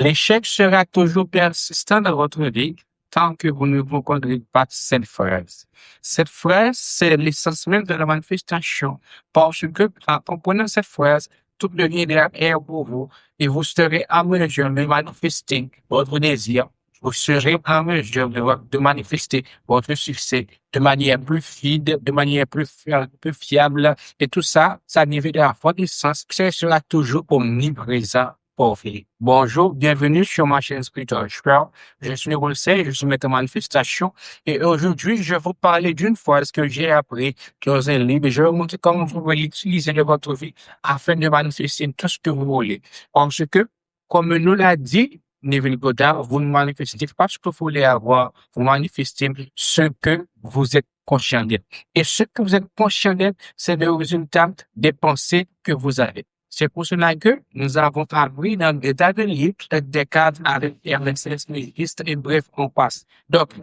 L'échec sera toujours persistant dans votre vie tant que vous ne vous connaissez pas cette phrase. Cette phrase, c'est l'essence même de la manifestation. Parce que, en comprenant cette phrase, tout devient clair pour vous et vous serez en mesure de manifester votre désir. Vous serez en mesure de manifester votre succès de manière plus fluide, de manière plus fiable. Et tout ça, ça deviendra votre essence. Ce sera toujours omniprésent pour vous. Bonjour, bienvenue sur ma chaîne Spiritual Expert. Je suis Rossel, je suis maître en manifestation et aujourd'hui, je vais vous parler d'une phrase que j'ai appris dans un livre et je vais vous montrer comment vous pouvez l'utiliser dans votre vie afin de manifester tout ce que vous voulez. Parce que, comme nous l'a dit Neville Goddard, vous ne manifestez pas ce que vous voulez avoir, vous manifestez ce que vous êtes conscient d'être. Et ce que vous êtes conscient d'être, c'est le résultat des pensées que vous avez. C'est pour cela que nous avons appris dans des tas de livres, Descartes avec Ernest Smith, et bref, on passe. Donc,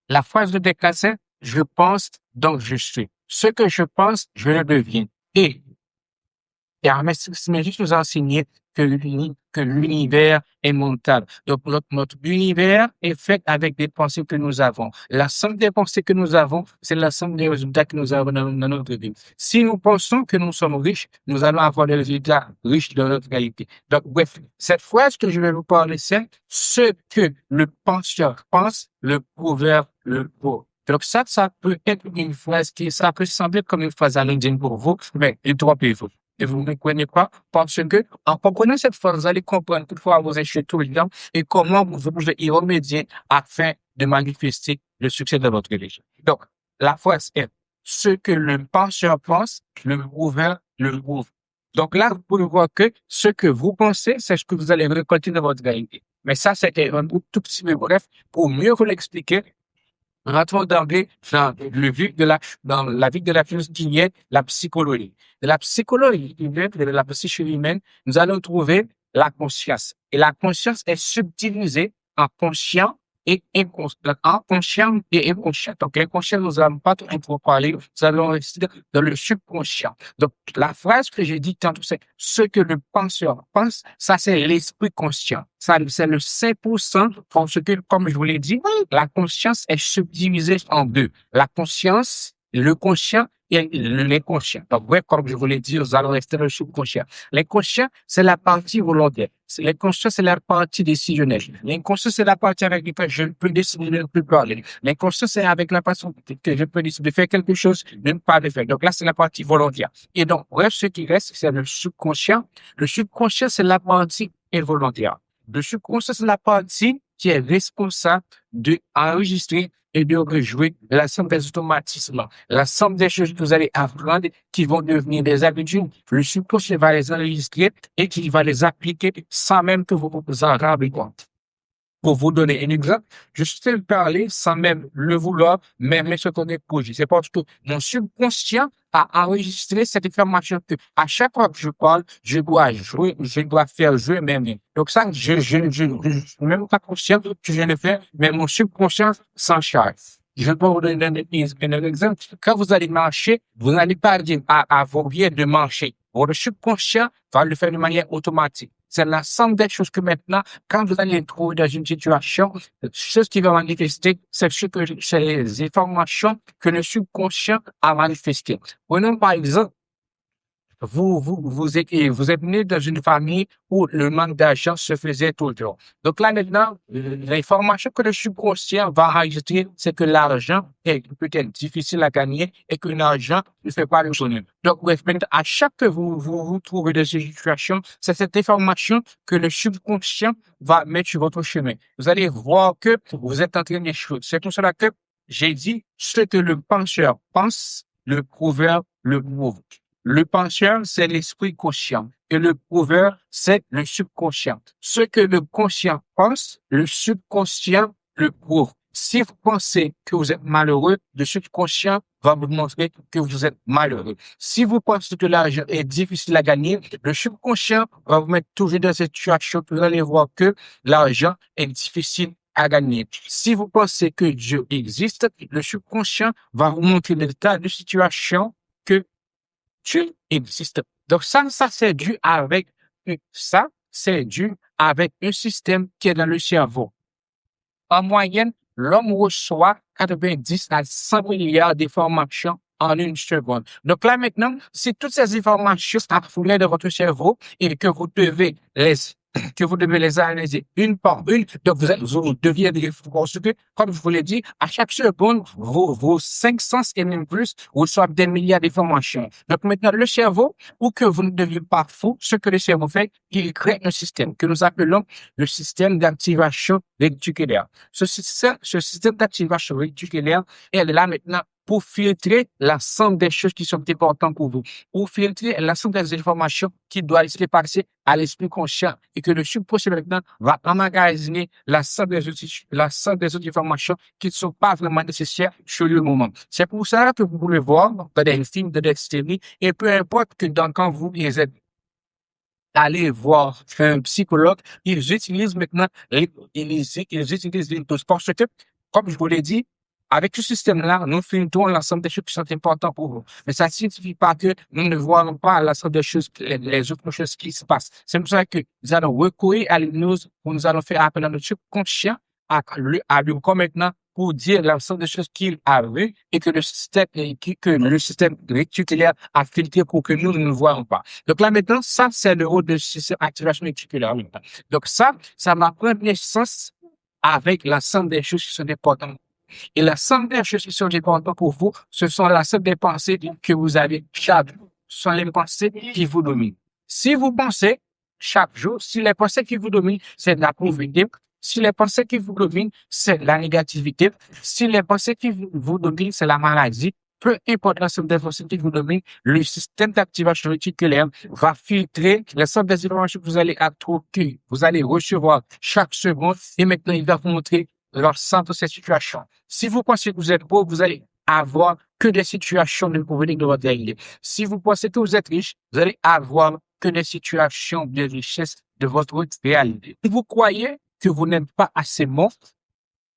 la phrase de Descartes, c'est « Je pense, donc je suis ». Ce que je pense, je le deviens. Et Ernest Smith nous a enseigné que l'univers est mental. Donc, notre univers est fait avec des pensées que nous avons. La somme des pensées que nous avons, c'est la somme des résultats que nous avons dans notre vie. Si nous pensons que nous sommes riches, nous allons avoir des résultats riches dans notre réalité. Donc, bref, cette phrase que je vais vous parler, c'est ce que le penseur pense, le proverbe le prouve. Donc, ça peut être une phrase ça peut sembler comme une phrase anodine pour vous, mais trompez-vous. Et vous ne comprenez pas parce que, en comprenant cette phrase, vous allez comprendre pourquoi vous échouez tout le temps et comment vous pouvez y remédier afin de manifester le succès de votre vie. Donc, la phrase est ce que le penseur pense, le proverbe le prouve. Donc là, vous pouvez voir que ce que vous pensez, c'est ce que vous allez récolter dans votre réalité. Mais ça, c'était un bout tout petit peu bref. Pour mieux vous l'expliquer, rentrons d'emblée dans la vie de la chose qui est la psychologie. De la psychologie, de la psyché humaine, nous allons trouver la conscience. Et la conscience est subdivisée en conscient et inconscient. En conscient et inconscient. Donc, l'inconscient, nous n'allons pas trop parler. Nous allons rester dans le subconscient. Donc, la phrase que j'ai dit tantôt, c'est ce que le penseur pense, ça, c'est l'esprit conscient. Ça, c'est le 5% parce que, comme je vous l'ai dit, la conscience est subdivisée en deux. La conscience, le conscient et l'inconscient. Donc, bref, comme je vous l'ai dit, nous allons rester dans le subconscient. L'inconscient, c'est la partie volontaire. L'inconscient, c'est la partie décisionnelle. L'inconscient, c'est la partie avec laquelle je peux décider de ne plus parler. L'inconscient, c'est avec la façon que je peux décider de faire quelque chose, de ne pas le faire. Donc là, c'est la partie volontaire. Et donc, bref, ce qui reste, c'est le subconscient. Le subconscient, c'est la partie involontaire. Le subconscient, c'est la partie qui est responsable d'enregistrer et de rejouer la somme des automatismes, la somme des choses que vous allez apprendre qui vont devenir des habitudes. Le subconscient va les enregistrer et qui va les appliquer sans même que vous vous en rendez compte. Pour vous donner un exemple, je sais parler sans même le vouloir, même ce qu'on est projet. C'est parce que mon subconscient a enregistré cette information que à chaque fois que je parle, je dois jouer, je dois faire jouer mes mains. Donc ça, je suis même pas conscient que je le fais, mais mon subconscient s'en charge. Je peux vous donner un exemple. Quand vous allez marcher, vous n'allez pas dire à vos pieds de marcher. Votre subconscient va le faire de manière automatique. C'est la somme des choses que maintenant, quand vous allez trouver dans une situation, ce qui va manifester, c'est les informations que le subconscient a manifestées. Prenons par exemple, vous êtes né dans une famille où le manque d'argent se faisait tout le temps. Donc là, maintenant, l'information que le subconscient va enregistrer, c'est que l'argent est peut-être difficile à gagner et que l'argent ne fait pas le bonheur. Donc, bref, maintenant, à chaque fois que vous trouvez dans une situation, c'est cette information que le subconscient va mettre sur votre chemin. Vous allez voir que vous êtes en train d'échouer. C'est pour cela que j'ai dit ce que le penseur pense, le proverbe le prouve. Le penseur, c'est l'esprit conscient et le prouveur, c'est le subconscient. Ce que le conscient pense, le subconscient le prouve. Si vous pensez que vous êtes malheureux, le subconscient va vous montrer que vous êtes malheureux. Si vous pensez que l'argent est difficile à gagner, le subconscient va vous mettre toujours dans cette situation que vous allez voir que l'argent est difficile à gagner. Si vous pensez que Dieu existe, le subconscient va vous montrer des tas de situations que Dieu existe. Donc ça c'est dû avec ça, c'est dû avec un système qui est dans le cerveau. En moyenne, l'homme reçoit 90 à 100 milliards d'informations en une seconde. Donc là maintenant, si toutes ces informations affluent dans votre cerveau et que vous devez les analyser une par une, donc vous deviendrez fou parce que, comme je vous l'ai dit, à chaque seconde, vos 5 sens et même plus reçoivent des milliards d'informations. Donc maintenant, le cerveau, ou que vous ne deviez pas fou, ce que le cerveau fait, il crée un système que nous appelons le système d'activation réticulaire. Ce système d'activation réticulaire est là maintenant pour filtrer l'ensemble des choses qui sont importantes pour vous, pour filtrer l'ensemble des informations qui doivent se passer à l'esprit conscient et que le subconscient maintenant va emmagasiner l'ensemble des autres informations qui ne sont pas vraiment nécessaires sur le moment. C'est pour ça que vous pouvez voir dans des films, dans des séries, et peu importe que quand vous êtes allez voir un psychologue, ils utilisent maintenant, ils utilisent l'hypnose parce que, comme je vous l'ai dit, avec ce système-là, nous filtrons l'ensemble des choses qui sont importantes pour vous. Mais ça ne signifie pas que nous ne voyons pas l'ensemble des choses, les autres choses qui se passent. C'est pour ça que nous allons recourir à l'hypnose, où nous allons faire appel à notre subconscient, à lui comme maintenant, pour dire l'ensemble des choses qu'il a vues et que le système réticulaire a filtré pour que nous ne voyons pas. Donc là maintenant, ça, c'est le rôle du système activation réticulaire. Donc ça va prendre naissance avec l'ensemble des choses qui sont importantes. Et l'ensemble des choses qui sont importantes pour vous, ce sont l'ensemble des pensées que vous avez chaque jour. Ce sont les pensées qui vous dominent. Si vous pensez chaque jour, si les pensées qui vous dominent, c'est de la pauvreté, si les pensées qui vous dominent, c'est de la négativité, si les pensées qui vous dominent, c'est la maladie, peu importe l'ensemble des pensées qui vous dominent, le système d'activation réticulaire va filtrer l'ensemble des informations que vous allez recevoir chaque seconde et maintenant il va vous montrer l'ensemble de ces situations. Si vous pensez que vous êtes pauvre, vous allez avoir que des situations de pauvreté de votre réalité. Si vous pensez que vous êtes riche, vous allez avoir que des situations de richesse de votre réalité. Si vous croyez que vous n'êtes pas assez bon,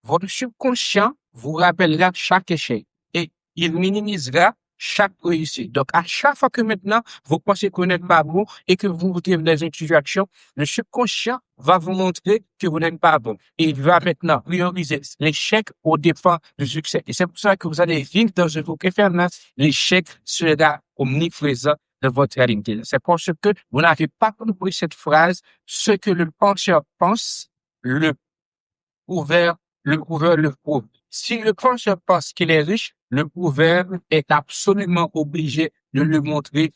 votre subconscient vous rappellera chaque échec et il minimisera chaque réussite. Donc, à chaque fois que maintenant, vous pensez que vous n'êtes pas bon et que vous vous trouvez dans une situation, le subconscient va vous montrer que vous n'êtes pas bon. Et il va maintenant prioriser l'échec au dépens du succès. Et c'est pour ça que vous allez vivre dans une conférence. L'échec sera omniprésent de votre réalité. C'est parce que vous n'avez pas compris cette phrase, ce que le penseur pense, le proverbe le prouve. Si le penseur pense qu'il est riche, le proverbe est absolument obligé de lui montrer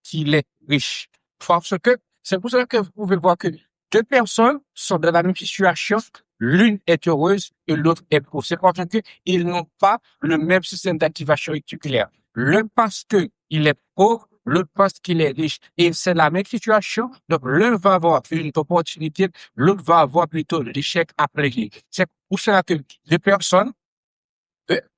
qu'il est riche. Parce que c'est pour ça que vous pouvez voir que deux personnes sont dans la même situation, l'une est heureuse et l'autre est pauvre. C'est parce qu'ils n'ont pas le même système d'activation réticulaire. L'un pense qu'il est pauvre, l'autre pense qu'il est riche. Et c'est la même situation. Donc, l'un va avoir une opportunité, l'autre va avoir plutôt l'échec après lui. C'est pour cela que deux personnes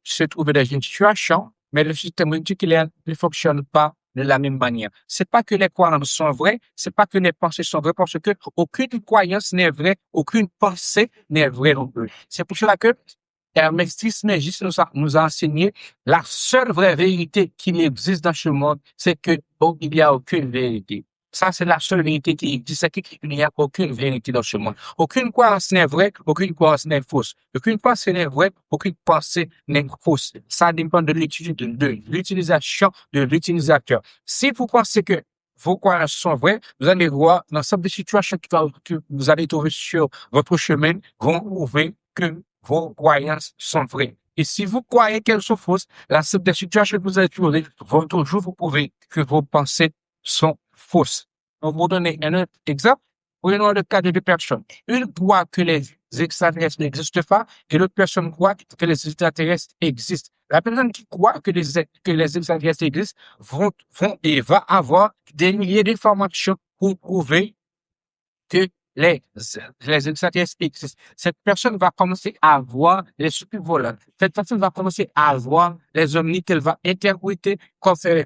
se trouvent dans une situation, mais le système réticulaire ne fonctionne pas de la même manière. C'est pas que les croyances sont vraies, c'est pas que les pensées sont vraies, parce que aucune croyance n'est vraie, aucune pensée n'est vraie non plus. C'est pour cela que Hermès Trismégiste nous a enseigné la seule vraie vérité qui existe dans ce monde, c'est que il n'y a aucune vérité. Ça, c'est la seule vérité qui existe, c'est qu'il n'y a aucune vérité dans ce monde. Aucune croyance n'est vraie, aucune croyance n'est fausse. Aucune pensée n'est vraie, aucune pensée n'est fausse. Ça dépend de l'utilisation de l'utilisateur. Si vous pensez que vos croyances sont vraies, vous allez voir l'ensemble des situations que vous allez trouver sur votre chemin vont prouver que vos croyances sont vraies. Et si vous croyez qu'elles sont fausses, l'ensemble des situations que vous allez trouver vont toujours vous prouver que vos pensées sont fausses. On va vous donner un autre exemple. Prenons le cas de deux personnes. Une croit que les extraterrestres n'existent pas et l'autre personne croit que les extraterrestres existent. La personne qui croit que les extraterrestres existent va avoir des milliers d'informations pour prouver que les extraterrestres existent. Cette personne va commencer à voir les volants. Cette personne va commencer à voir les ovnis qu'elle va interpréter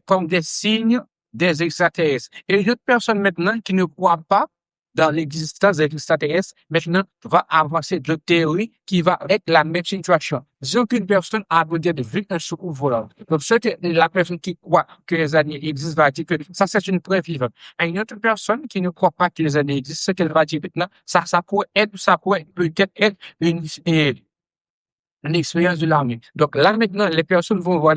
comme des signes des extraterrestres. Et une autre personne maintenant qui ne croit pas dans l'existence des extraterrestres, maintenant, va avancer de théorie qui va être la même situation. Disons qu'une personne a besoin de vivre un secours volant. Donc, la personne qui croit que les aliens existent va dire que ça, c'est une preuve vivante. Et une autre personne qui ne croit pas que les aliens existent, ce qu'elle va dire maintenant, ça pourrait être, ça pourrait peut-être être une expérience de l'armée. Donc là, maintenant, les personnes vont voir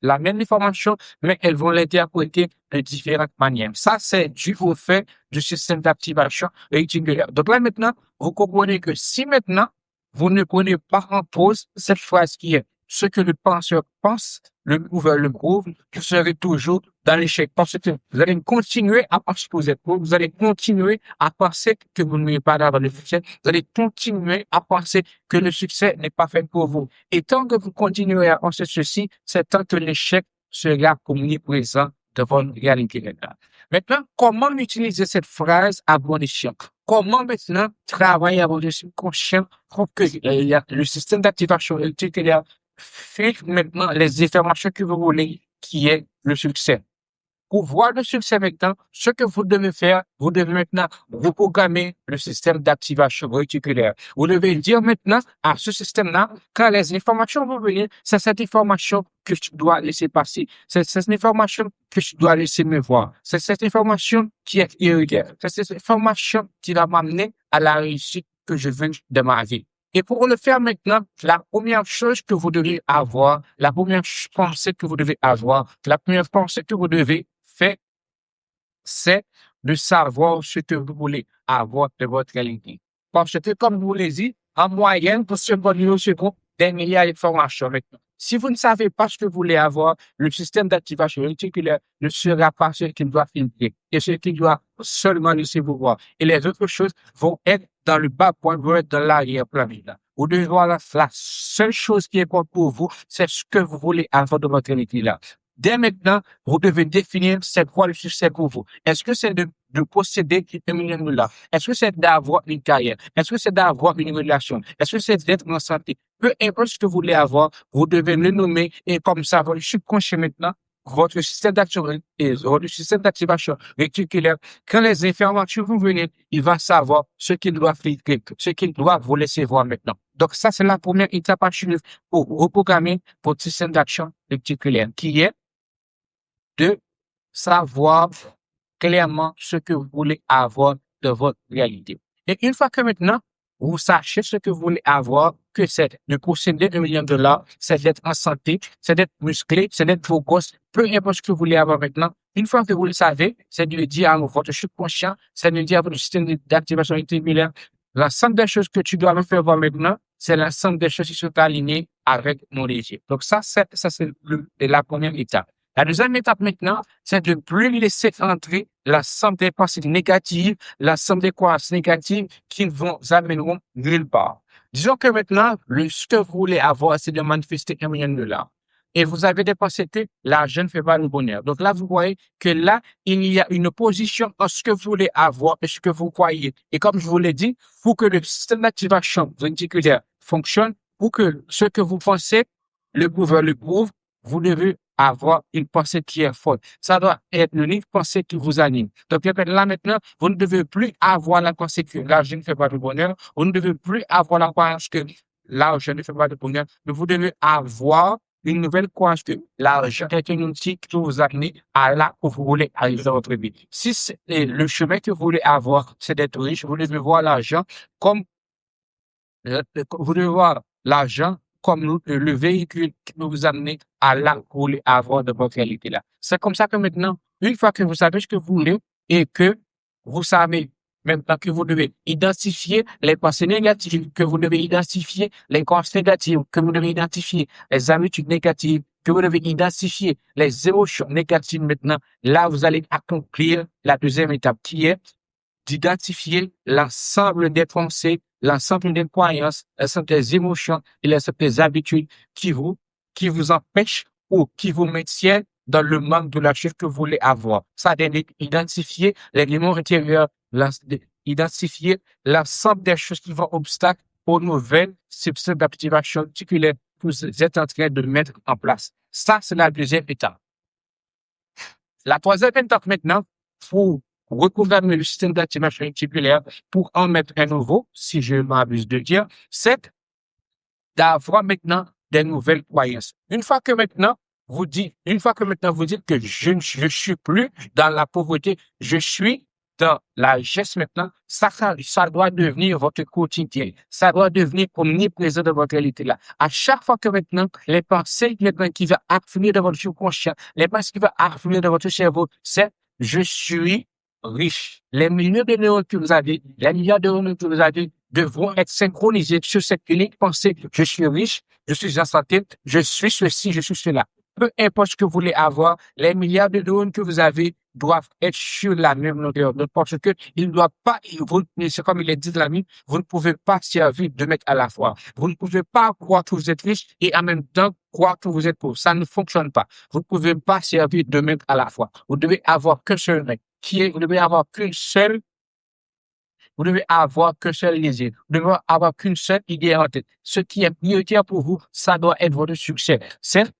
la même information, mais elles vont l'interpréter de différentes manières. Ça, c'est dû au fait du système d'activation réticulaire. Donc là, maintenant, vous comprenez que si maintenant, vous ne prenez pas en pause cette phrase qui est ce que le penseur pense, le prouveur le prouve, vous serez toujours dans l'échec. Parce que vous allez continuer à penser que vous êtes pauvre, vous allez continuer à penser que vous n'avez pas d'avoir de succès, vous allez continuer à penser que le succès n'est pas fait pour vous. Et tant que vous continuerez à penser ceci, c'est tant que l'échec sera omniprésent devant votre réalité maintenant. Maintenant, comment utiliser cette phrase à bon escient? Comment maintenant travailler à votre subconscient pour que le système d'activation réticulaire fait maintenant les informations que vous voulez, qui est le succès. Pour voir le succès maintenant, ce que vous devez faire, vous devez maintenant reprogrammer le système d'activation réticulaire. Vous devez dire maintenant à ce système-là, quand les informations vont venir, c'est cette information que tu dois laisser passer. C'est cette information que tu dois laisser me voir. C'est cette information qui est prioritaire. C'est cette information qui va m'amener à la réussite que je veux de ma vie. Et pour le faire maintenant, la première chose que vous devez avoir, la première pensée que vous devez avoir, la première pensée que vous devez faire, c'est de savoir ce que vous voulez avoir de votre réalité. Parce que, comme je vous l'ai dit, en moyenne, pour seconde au second, des milliards d'informations maintenant. Si vous ne savez pas ce que vous voulez avoir, le système d'activation réticulaire ne sera pas ce qu'il doit filtrer et ce qu'il doit seulement laisser vous voir. Et les autres choses vont être dans le bas point, vont être dans l'arrière-plan. Vous devez voir la seule chose qui est bonne pour vous, c'est ce que vous voulez avoir de votre réalité là. Dès maintenant, vous devez définir c'est quoi le succès pour vous. Est-ce que c'est de posséder un million de dollars? Est-ce que c'est d'avoir une carrière? Est-ce que c'est d'avoir une relation? Est-ce que c'est d'être en santé? Peu importe ce que vous voulez avoir, vous devez le nommer et comme ça, votre subconscient maintenant, votre système d'activation réticulaire, quand les informations vont venir, il va savoir ce qu'il doit filtrer, ce qu'il doit vous laisser voir maintenant. Donc ça, c'est la première étape à suivre pour reprogrammer votre système d'action réticulaire, qui est de savoir clairement ce que vous voulez avoir de votre réalité. Et une fois que maintenant, vous sachez ce que vous voulez avoir, que c'est de posséder $1 million, c'est d'être en santé, c'est d'être musclé, c'est d'être beau gosse, peu importe ce que vous voulez avoir maintenant. Une fois que vous le savez, c'est de le dire à votre subconscient, c'est de le dire à votre système d'activation réticulaire. L'ensemble des choses que tu dois me faire voir maintenant, c'est l'ensemble des choses qui sont alignées avec mon désir. Donc ça, c'est la première étape. La deuxième étape maintenant, c'est de ne plus laisser entrer l'ensemble des pensées négatives, l'ensemble des croyances négatives qui vont amèneront nulle part. Disons que maintenant, ce que vous voulez avoir, c'est de manifester $1 million. Et vous avez dépensé l'argent ne fait pas le bonheur. Donc là, vous voyez que là, il y a une opposition entre ce que vous voulez avoir et ce que vous croyez. Et comme je vous l'ai dit, pour que le système d'activation réticulaire fonctionne, pour que ce que vous pensez, le prouveur le prouve, vous devez avoir une pensée qui est forte. Ça doit être l'unique pensée qui vous anime. Donc là maintenant, vous ne devez plus avoir la pensée que l'argent ne fait pas de bonheur. Vous ne devez plus avoir la croyance que l'argent ne fait pas de bonheur. Mais vous devez avoir une nouvelle croyance que l'argent est un outil qui peut vous amener à là où vous voulez arriver dans votre vie. Si le chemin que vous voulez avoir, c'est d'être riche, vous devez voir l'argent comme vous devez voir l'argent comme le véhicule qui peut vous amener à là où vous voulez avoir de votre réalité là. C'est comme ça que maintenant, une fois que vous savez ce que vous voulez et que vous savez maintenant que vous devez identifier les pensées négatives, que vous devez identifier les croyances négatives, que vous devez identifier les habitudes négatives, que vous devez identifier les émotions négatives maintenant, là, vous allez accomplir la deuxième étape qui est d'identifier l'ensemble des pensées, l'ensemble des croyances, l'ensemble des émotions et l'ensemble des habitudes qui vous empêchent ou qui vous maintiennent dans le manque de la chose que vous voulez avoir. Ça veut dire identifier les démons intérieurs, identifier l'ensemble des choses qui vont obstacle aux nouvelles systèmes d'activation articulaire que vous êtes en train de mettre en place. Ça, c'est la deuxième étape. La troisième étape maintenant, pour reprogrammer le système d'activation réticulaire pour en mettre un nouveau, si je m'abuse de dire, c'est d'avoir maintenant des nouvelles croyances. Une fois que maintenant vous dites que je suis plus dans la pauvreté, je suis dans la richesse maintenant, ça doit devenir votre quotidien. Ça doit devenir omniprésent dans votre réalité là. À chaque fois que maintenant, les pensées maintenant qui vont affluer dans votre subconscient, les pensées qui vont affluer dans votre cerveau, c'est je suis riche. Les millions de neurones que vous avez, les milliards de neurones que vous avez devront être synchronisés sur cette unique pensée. Je suis riche, je suis en santé, je suis ceci, je suis cela. Peu importe ce que vous voulez avoir, les milliards de neurones que vous avez doivent être sur la même longueur d'onde parce que il ne doit pas, c'est comme il est dit dans la Bible, vous ne pouvez pas servir deux maîtres à la fois. Vous ne pouvez pas croire que vous êtes riche et en même temps croire que vous êtes pauvre. Ça ne fonctionne pas. Vous ne pouvez pas servir deux maîtres à la fois. Vous devez avoir qu'un seul maître, vous devez avoir qu'une seule vous devez avoir qu'un seul désir. Vous devez avoir qu'une seule idée en tête. Ce qui est prioritaire pour vous, ça doit être votre succès. C'est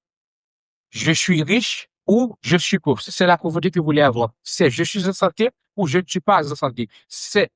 je suis riche ou je suis pauvre. C'est la pauvreté que vous voulez avoir. C'est je suis en santé ou je ne suis pas en santé. C'est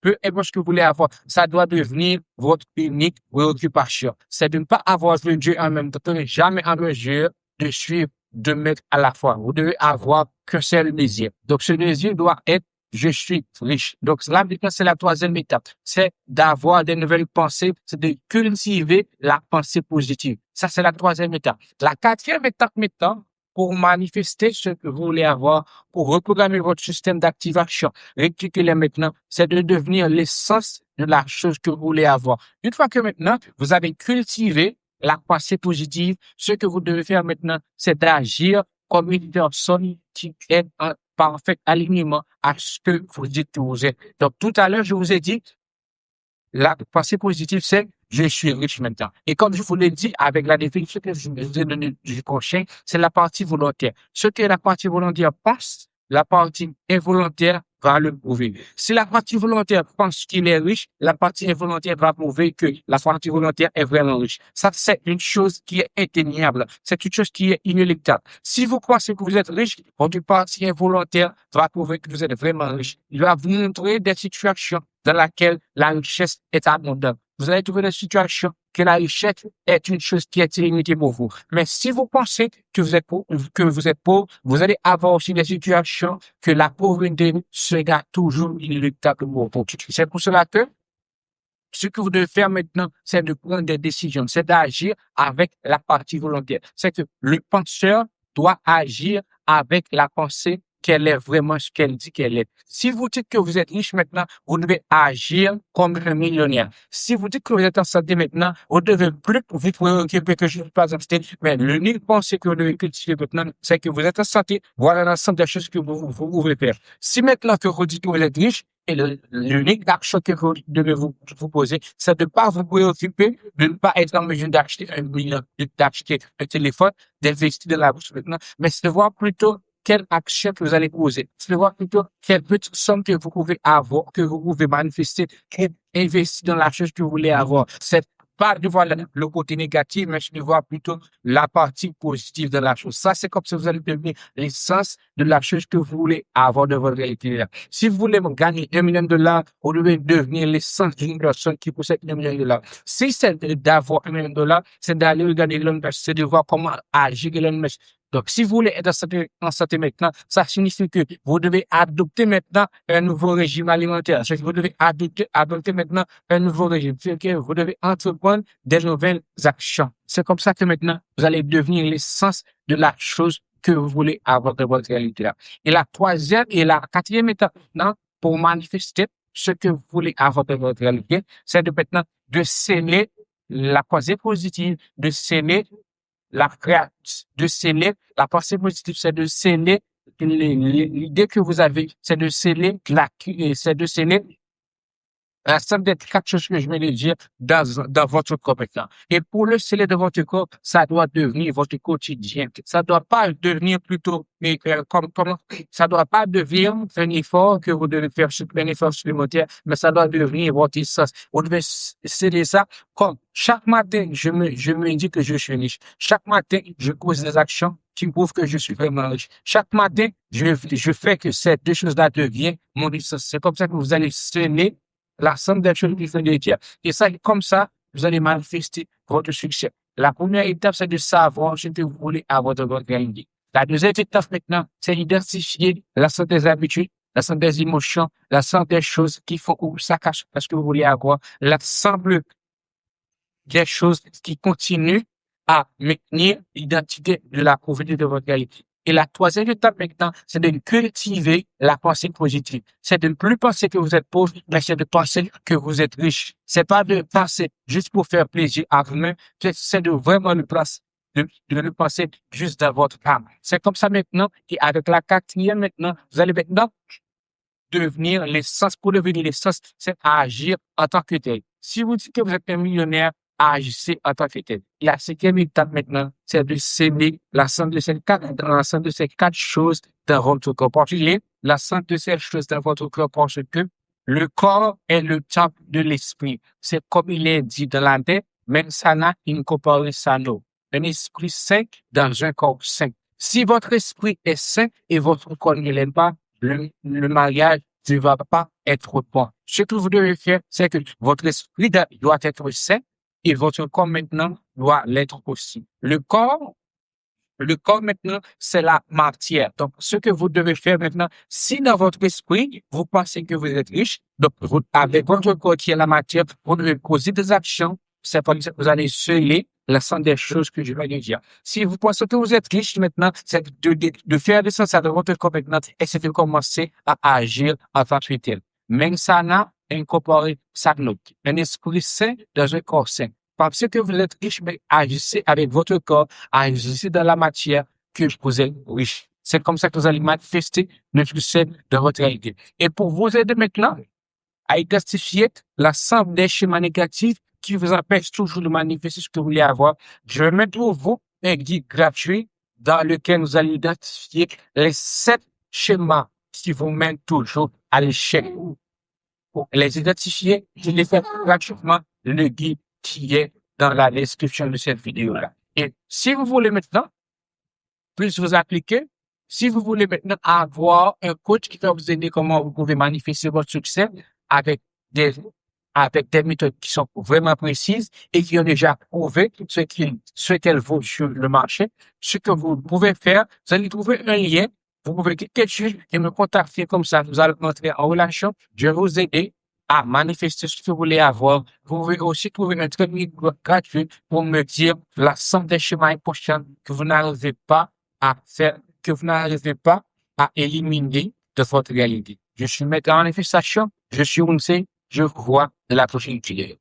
peu importe ce que vous voulez avoir. Ça doit devenir votre unique préoccupation. C'est de ne pas avoir le Dieu en même temps. Vous n'êtes jamais en mesure de suivre deux maîtres à la fois. Vous devez avoir qu'un seul désir. Donc, ce désir doit être je suis riche. Donc, là, maintenant, c'est la troisième étape. C'est d'avoir des nouvelles pensées, c'est de cultiver la pensée positive. Ça, c'est la troisième étape. La quatrième étape maintenant, pour manifester ce que vous voulez avoir, pour reprogrammer votre système d'activation réticulaire maintenant, c'est de devenir l'essence de la chose que vous voulez avoir. Une fois que maintenant, vous avez cultivé la pensée positive, ce que vous devez faire maintenant, c'est d'agir comme une personne qui est en parfait alignement à ce que vous dites que vous êtes. Donc, tout à l'heure, je vous ai dit, la pensée positive, c'est je suis riche maintenant. Et comme je vous l'ai dit, avec la définition que je vous ai donnée du prochain, c'est la partie volontaire. Ce que la partie volontaire pense, la partie involontaire va le prouver. Si la partie volontaire pense qu'il est riche, la partie involontaire va prouver que la partie volontaire est vraiment riche. Ça, c'est une chose qui est indéniable. C'est une chose qui est inéluctable. Si vous pensez que vous êtes riche, votre partie involontaire va prouver que vous êtes vraiment riche. Il va vous montrer des situations dans lesquelles la richesse est abondante. Vous allez trouver des situations que la richesse est une chose qui est illimitée pour vous. Mais si vous pensez que vous êtes pauvre, vous allez avoir aussi des situations que la pauvreté sera toujours inéluctable pour vous. C'est pour cela que ce que vous devez faire maintenant, c'est de prendre des décisions, c'est d'agir avec la partie volontaire. C'est que le penseur doit agir avec la pensée qu'elle est vraiment ce qu'elle dit qu'elle est. Si vous dites que vous êtes riche maintenant, vous devez agir comme un millionnaire. Si vous dites que vous êtes en santé maintenant, vous devez plus vous préoccuper que je ne suis pas en santé, mais l'unique pensée que vous devez cultiver maintenant, c'est que vous êtes en santé, voilà l'ensemble des choses que vous pouvez faire. Si maintenant que vous dites que vous êtes riche, et l'unique action que vous devez vous poser, c'est de ne pas vous préoccuper, de ne pas être en mesure d'acheter d'acheter un téléphone, d'investir dans la bourse maintenant, mais c'est de voir plutôt quelle action que vous allez poser. C'est de voir plutôt quelle petite somme que vous pouvez avoir, que vous pouvez manifester, investir dans la chose que vous voulez avoir. C'est pas de voir le côté négatif, mais de voir plutôt la partie positive de la chose. Ça, c'est comme si vous allez devenir l'essence de la chose que vous voulez avoir de votre réalité. Si vous voulez gagner $1 million, vous devez devenir l'essence d'une personne qui possède $1 million. Si c'est d'avoir $1 million, c'est d'aller regarder Elon Musk, c'est de voir comment agir Elon Musk. Donc, si vous voulez être en santé maintenant, ça signifie que vous devez adopter maintenant un nouveau régime alimentaire. C'est que vous devez adopter maintenant un nouveau régime. C'est que vous devez entreprendre des nouvelles actions. C'est comme ça que maintenant, vous allez devenir l'essence de la chose que vous voulez avoir de votre réalité là. Et la troisième et la quatrième étape maintenant, pour manifester ce que vous voulez avoir de votre réalité, c'est de maintenant de sceller la pensée positive, de sceller de sceller la pensée positive, c'est de sceller l'idée que vous avez, c'est de sceller somme des 4 choses que je viens de dire dans votre corps maintenant. Et pour le sceller de votre corps, ça doit devenir votre quotidien. Ça doit pas devenir plutôt, ça doit pas devenir un effort que vous devez faire, un effort supplémentaire, mais ça doit devenir votre essence. Vous devez sceller ça comme chaque matin, je me dis que je suis riche. Chaque matin, je pose des actions qui prouvent que je suis vraiment riche. Chaque matin, je fais que ces deux choses-là deviennent mon essence. C'est comme ça que vous allez sceller la somme des choses qui sont de Dieu. Et ça, comme ça, vous allez manifester votre succès. La première étape, c'est de savoir ce que vous voulez avoir dans votre réalité. La deuxième étape maintenant, c'est d'identifier la sorte des habitudes, la sorte des émotions, la sorte des choses qui font que vous saccagez parce que vous voulez avoir l'ensemble des choses qui continuent à maintenir l'identité de la pauvreté de votre réalité. Et la troisième étape maintenant, c'est de cultiver la pensée positive. C'est de ne plus penser que vous êtes pauvre, mais c'est de penser que vous êtes riche. C'est pas de penser juste pour faire plaisir à vous-même, c'est de vraiment de le penser juste dans votre âme. C'est comme ça maintenant, et avec la quatrième maintenant, vous allez maintenant devenir l'essence. Pour devenir l'essence, c'est agir en tant que tel. Si vous dites que vous êtes un millionnaire, agissez en tant que tel. La cinquième étape maintenant, c'est de s'aimer l'ensemble de ces quatre choses dans votre corps. Particulier, l'ensemble de ces choses dans votre corps parce que le corps est le temple de l'esprit. C'est comme il est dit dans la tête, même sana incorpore sano. Un esprit saint dans un corps saint. Si votre esprit est saint et votre corps ne l'est pas, le mariage ne va pas être bon. Ce que vous devez faire, c'est que votre esprit doit être saint et votre corps maintenant doit l'être aussi. Le corps maintenant, c'est la matière. Donc, ce que vous devez faire maintenant, si dans votre esprit, vous pensez que vous êtes riche, donc avec votre corps qui est la matière, vous devez poser des actions. C'est pour ça que vous allez sceller l'ensemble des choses que je vais vous dire. Si vous pensez que vous êtes riche maintenant, c'est de faire des sens dans votre corps maintenant et c'est de commencer à agir en tant que tel. Même ça n'a incorporé sa note. Un esprit sain dans un corps sain. Parce que vous êtes riche, mais agissez avec votre corps, agissez dans la matière que vous êtes riche. C'est comme ça que vous allez manifester le succès de votre réalité. Et pour vous aider maintenant à identifier l'ensemble des schémas négatifs qui vous empêchent toujours de manifester ce que vous voulez avoir, je vais mettre pour vous un guide gratuit dans lequel vous allez identifier les 7 schémas qui vous mènent toujours à l'échec. Pour les identifier, je les fais gratuitement le guide qui est dans la description de cette vidéo-là. Et si vous voulez maintenant plus vous appliquer, si vous voulez maintenant avoir un coach qui va vous aider comment vous pouvez manifester votre succès avec des méthodes qui sont vraiment précises et qui ont déjà prouvé ce qu'elles vaut sur le marché, ce que vous pouvez faire, vous allez trouver un lien, vous pouvez cliquer dessus et me contacter comme ça, vous allez entrer en relation, je vais vous aider à manifester ce que vous voulez avoir. Vous pouvez aussi trouver un training gratuit pour me dire l'ensemble des schémas importants que vous n'arrivez pas à faire, que vous n'arrivez pas à éliminer de votre réalité. Je suis maître en manifestation, je suis Unsei, je vous vois dans la prochaine vidéo.